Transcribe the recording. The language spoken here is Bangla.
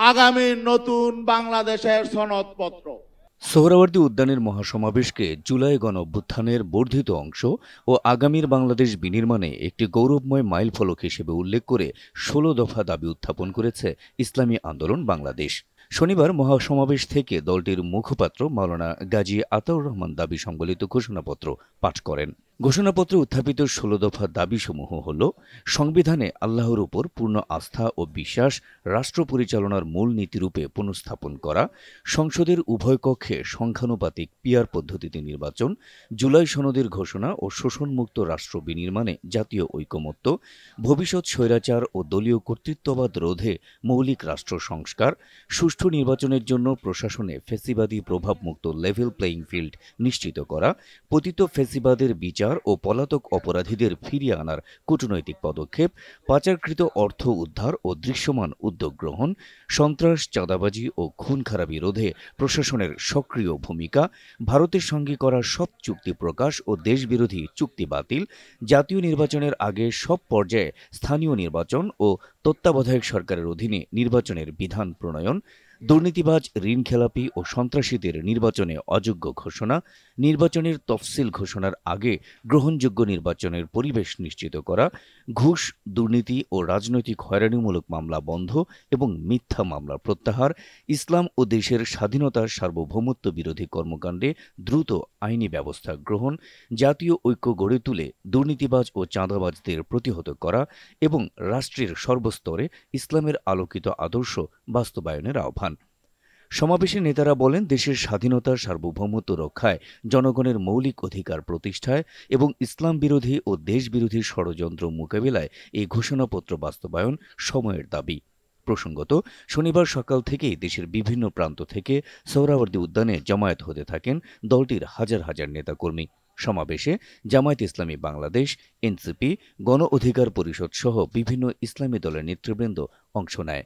আগামী নতুন বাংলাদেশের সনদপত্র। সোহরাওয়ার্দী উদ্যানের মহাসমাবেশকে জুলাই গণ অভ্যুত্থানের বর্ধিত অংশ ও আগামীর বাংলাদেশ বিনির্মাণে একটি গৌরবময় মাইলফলক হিসেবে উল্লেখ করে ১৬ দফা দাবি উত্থাপন করেছে ইসলামী আন্দোলন বাংলাদেশ। শনিবার মহাসমাবেশ থেকে দলটির মুখপাত্র মাওলানা গাজী আতাউর রহমান দাবি সংবলিত ঘোষণাপত্র পাঠ করেন। ঘোষণাপত্রে উত্থাপিত ১৬ দফা দাবিসমূহ হল: সংবিধানে আল্লাহর উপর পূর্ণ আস্থা ও বিশ্বাস রাষ্ট্র পরিচালনার মূল নীতিরূপে পুনঃস্থাপন করা, সংসদের উভয় কক্ষে সংখ্যানুপাতিক পিআর পদ্ধতিতে নির্বাচন, জুলাই সনদের ঘোষণা ও শোষণমুক্ত রাষ্ট্র বিনির্মাণে জাতীয় ঐকমত্য, ভবিষ্যৎ স্বৈরাচার ও দলীয় কর্তৃত্ববাদ রোধে মৌলিক রাষ্ট্র সংস্কার, সুষ্ঠু নির্বাচনের জন্য প্রশাসনে ফ্যাসিবাদী প্রভাবমুক্ত লেভেল প্লেয়িং ফিল্ড নিশ্চিত করা, পতিত ফ্যাসিবাদের বিচার ও পলাতক অপরাধীদের ফিরিয়ে আনার কূটনৈতিক পদক্ষেপ, পাচারকৃত অর্থ উদ্ধার ও দৃশ্যমান উদ্যোগ গ্রহণ, সন্ত্রাস, চাঁদাবাজি ও খুন-খারাপি রোধে প্রশাসনের সক্রিয় ভূমিকা, ভারতের সঙ্গে করা সব চুক্তি প্রকাশ ও দেশবিরোধী চুক্তি বাতিল, জাতীয় নির্বাচনের আগে সব পর্যায়ে স্থানীয় নির্বাচন ও তত্ত্বাবধায়ক সরকারের অধীনে নির্বাচনের বিধান প্রণয়ন, দুর্নীতিবাজ, ঋণখেলাপি ও সন্ত্রাসীদের নির্বাচনে অযোগ্য ঘোষণা, নির্বাচনের তফসিল ঘোষণার আগে গ্রহণযোগ্য নির্বাচনের পরিবেশ নিশ্চিত করা, ঘুষ, দুর্নীতি ও রাজনৈতিক হয়রানিমূলক মামলা বন্ধ এবং মিথ্যা মামলা প্রত্যাহার, ইসলাম ও দেশের স্বাধীনতার সার্বভৌমত্ব বিরোধী কর্মকাণ্ডে দ্রুত আইনি ব্যবস্থা গ্রহণ, জাতীয় ঐক্য গড়ে তুলে দুর্নীতিবাজ ও চাঁদাবাজদের প্রতিহত করা এবং রাষ্ট্রের সর্বস্তরে ইসলামের আলোকিত আদর্শ বাস্তবায়নের আহ্বান। সমাবেশে নেতারা বলেন, দেশের স্বাধীনতা, সার্বভৌমত্ব রক্ষায়, জনগণের মৌলিক অধিকার প্রতিষ্ঠায় এবং ইসলাম বিরোধী ও দেশবিরোধী ষড়যন্ত্র মোকাবিলায় এই ঘোষণাপত্র বাস্তবায়ন সময়ের দাবি। প্রসঙ্গত, শনিবার সকাল থেকেই দেশের বিভিন্ন প্রান্ত থেকে সোহরাওয়ার্দী উদ্যানে জমায়েত হতে থাকেন দলটির হাজার হাজার নেতাকর্মী। সমাবেশে জামায়াতে ইসলামী বাংলাদেশ, এনসিপি, গণ অধিকার পরিষদ সহ বিভিন্ন ইসলামী দলের নেতৃবৃন্দ অংশ নেয়।